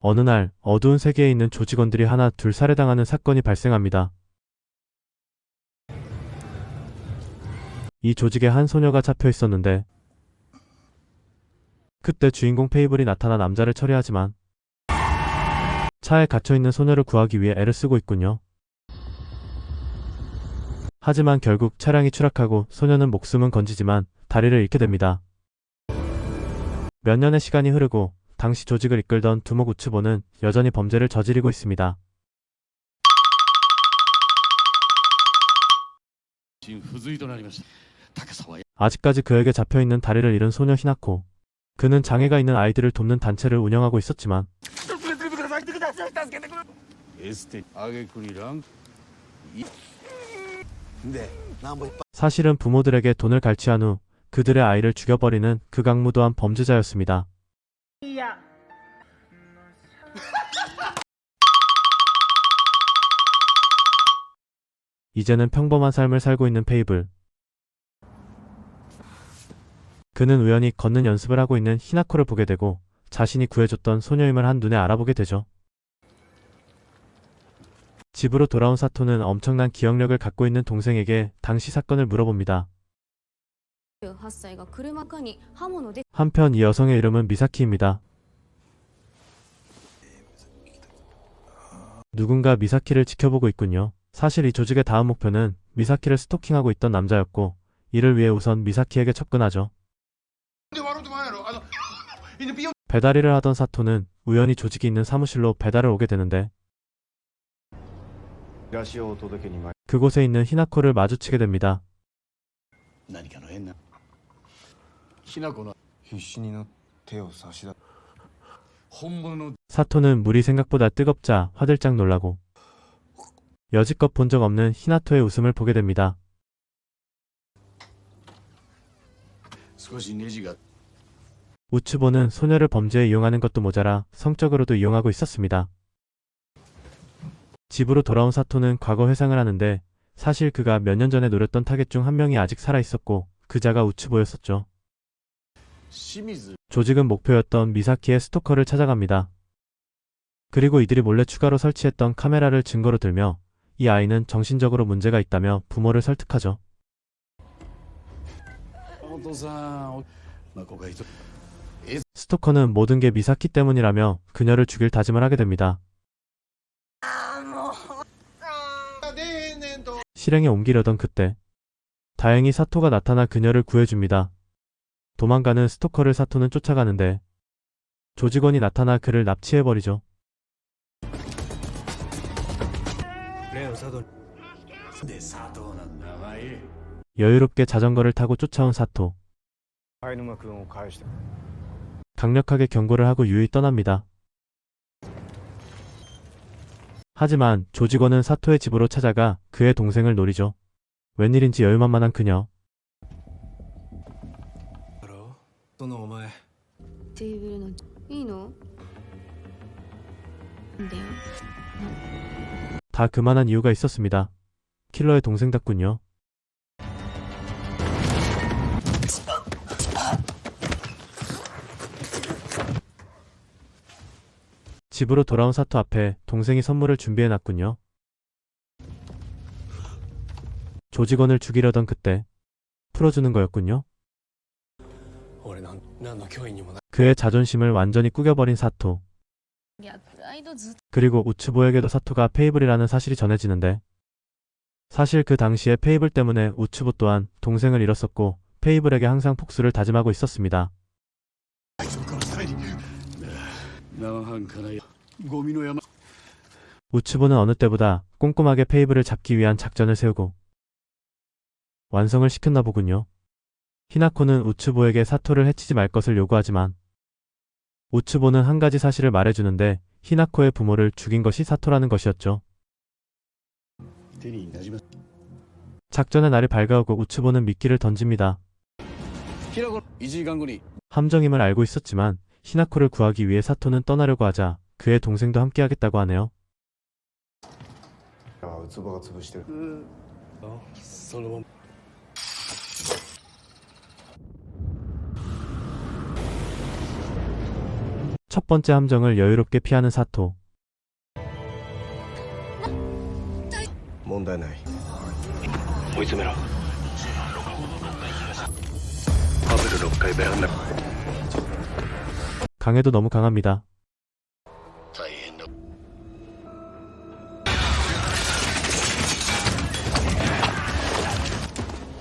어느 날 어두운 세계에 있는 조직원들이 하나 둘 살해당하는 사건이 발생합니다. 이 조직에 한 소녀가 잡혀 있었는데 그때 주인공 페이블이 나타나 남자를 처리하지만 차에 갇혀있는 소녀를 구하기 위해 애를 쓰고 있군요. 하지만 결국 차량이 추락하고 소녀는 목숨은 건지지만 다리를 잃게 됩니다. 몇 년의 시간이 흐르고 당시 조직을 이끌던 두목 우츠보는 여전히 범죄를 저지르고 있습니다. 아직까지 그에게 잡혀있는 다리를 잃은 소녀 히나코. 그는 장애가 있는 아이들을 돕는 단체를 운영하고 있었지만 사실은 부모들에게 돈을 갈취한 후 그들의 아이를 죽여버리는 극악무도한 범죄자였습니다. 이제는 평범한 삶을 살고 있는 페이블. 그는 우연히 걷는 연습을 하고 있는 히나코를 보게 되고 자신이 구해줬던 소녀임을 한눈에 알아보게 되죠. 집으로 돌아온 사토는 엄청난 기억력을 갖고 있는 동생에게 당시 사건을 물어봅니다. 한편 이 여성의 이름은 미사키입니다. 누군가 미사키를 지켜보고 있군요. 사실 이 조직의 다음 목표는 미사키를 스토킹하고 있던 남자였고 이를 위해 우선 미사키에게 접근하죠. 배달 일을 하던 사토는 우연히 조직이 있는 사무실로 배달을 오게 되는데 그곳에 있는 히나코를 마주치게 됩니다. 사토는 물이 생각보다 뜨겁자 화들짝 놀라고 여지껏 본 적 없는 히나토의 웃음을 보게 됩니다. 우츠보는 소녀를 범죄에 이용하는 것도 모자라 성적으로도 이용하고 있었습니다. 집으로 돌아온 사토는 과거 회상을 하는데 사실 그가 몇 년 전에 노렸던 타겟 중 한 명이 아직 살아있었고 그자가 우츠보였었죠. 조직은 목표였던 미사키의 스토커를 찾아갑니다. 그리고 이들이 몰래 추가로 설치했던 카메라를 증거로 들며 이 아이는 정신적으로 문제가 있다며 부모를 설득하죠. 스토커는 모든 게 미사키 때문이라며 그녀를 죽일 다짐을 하게 됩니다. 실행에 옮기려던 그때 다행히 사토가 나타나 그녀를 구해줍니다. 도망가는 스토커를 사토는 쫓아가는데 조직원이 나타나 그를 납치해버리죠. 여유롭게 자전거를 타고 쫓아온 사토. 강력하게 경고를 하고 유유히 떠납니다. 하지만 조직원은 사토의 집으로 찾아가 그의 동생을 노리죠. 웬일인지 여유만만한 그녀. 다 그만한 이유가 있었습니다. 킬러의 동생답군요. 집으로 돌아온 사토 앞에 동생이 선물을 준비해놨군요. 조직원을 죽이려던 그때 풀어주는 거였군요. 그의 자존심을 완전히 꾸겨버린 사토. 그리고 우츠보에게도 사토가 페이블이라는 사실이 전해지는데 사실 그 당시에 페이블 때문에 우츠보 또한 동생을 잃었었고 페이블에게 항상 복수를 다짐하고 있었습니다. 우츠보는 어느 때보다 꼼꼼하게 페이블을 잡기 위한 작전을 세우고 완성을 시켰나 보군요. 히나코는 우츠보에게 사토를 해치지 말 것을 요구하지만 우츠보는 한 가지 사실을 말해주는데 히나코의 부모를 죽인 것이 사토라는 것이었죠. 작전의 날이 밝아오고 우츠보는 미끼를 던집니다. 함정임을 알고 있었지만 히나코를 구하기 위해 사토는 떠나려고 하자 그의 동생도 함께하겠다고 하네요. 첫 번째 함정을 여유롭게 피하는 사토. 問題ない。追い詰めろ。パブル6階ベランダ。 강해도 너무 강합니다. 大変だ。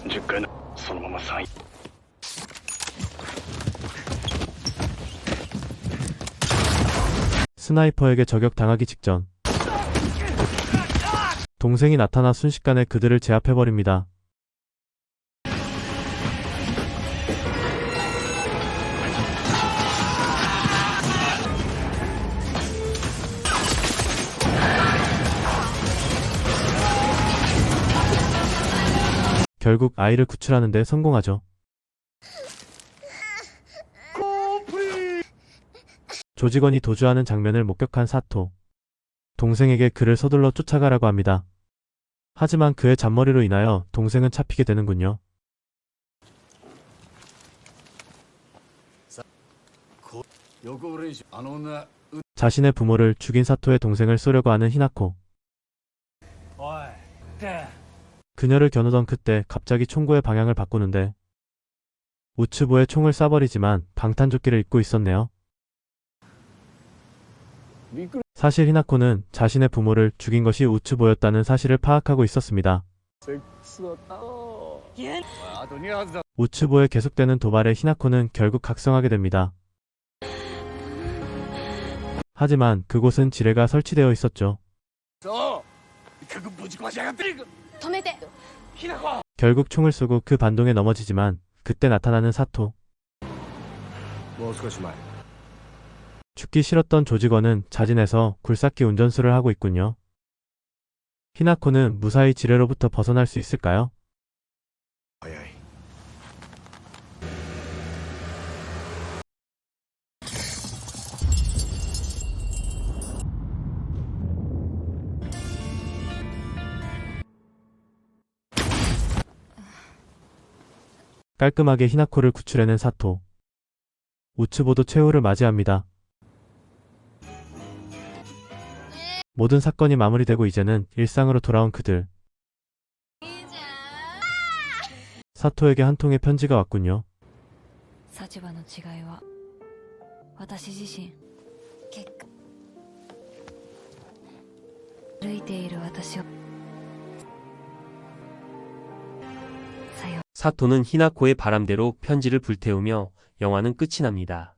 10階のそのまま3位。 스나이퍼에게 저격당하기 직전 동생이 나타나 순식간에 그들을 제압해버립니다. 결국 아이를 구출하는 데 성공하죠. 조직원이 도주하는 장면을 목격한 사토. 동생에게 그를 서둘러 쫓아가라고 합니다. 하지만 그의 잔머리로 인하여 동생은 잡히게 되는군요. 자신의 부모를 죽인 사토의 동생을 쏘려고 하는 히나코. 그녀를 겨누던 그때 갑자기 총구의 방향을 바꾸는데 우츠보에 총을 쏴버리지만 방탄조끼를 입고 있었네요. 사실 히나코는 자신의 부모를 죽인 것이 우츠보였다는 사실을 파악하고 있었습니다. 우츠보의 계속되는 도발에 히나코는 결국 각성하게 됩니다. 하지만 그곳은 지뢰가 설치되어 있었죠. 결국 총을 쏘고 그 반동에 넘어지지만 그때 나타나는 사토. 죽기 싫었던 조직원은 자진해서 굴삭기 운전수를 하고 있군요. 히나코는 무사히 지뢰로부터 벗어날 수 있을까요? 깔끔하게 히나코를 구출해낸 사토. 우츠보도 최후를 맞이합니다. 모든 사건이 마무리되고 이제는 일상으로 돌아온 그들. 사토에게 한 통의 편지가 왔군요. 立場の違いは私自身結果歩いている私を 사토는 히나코의 바람대로 편지를 불태우며 영화는 끝이 납니다.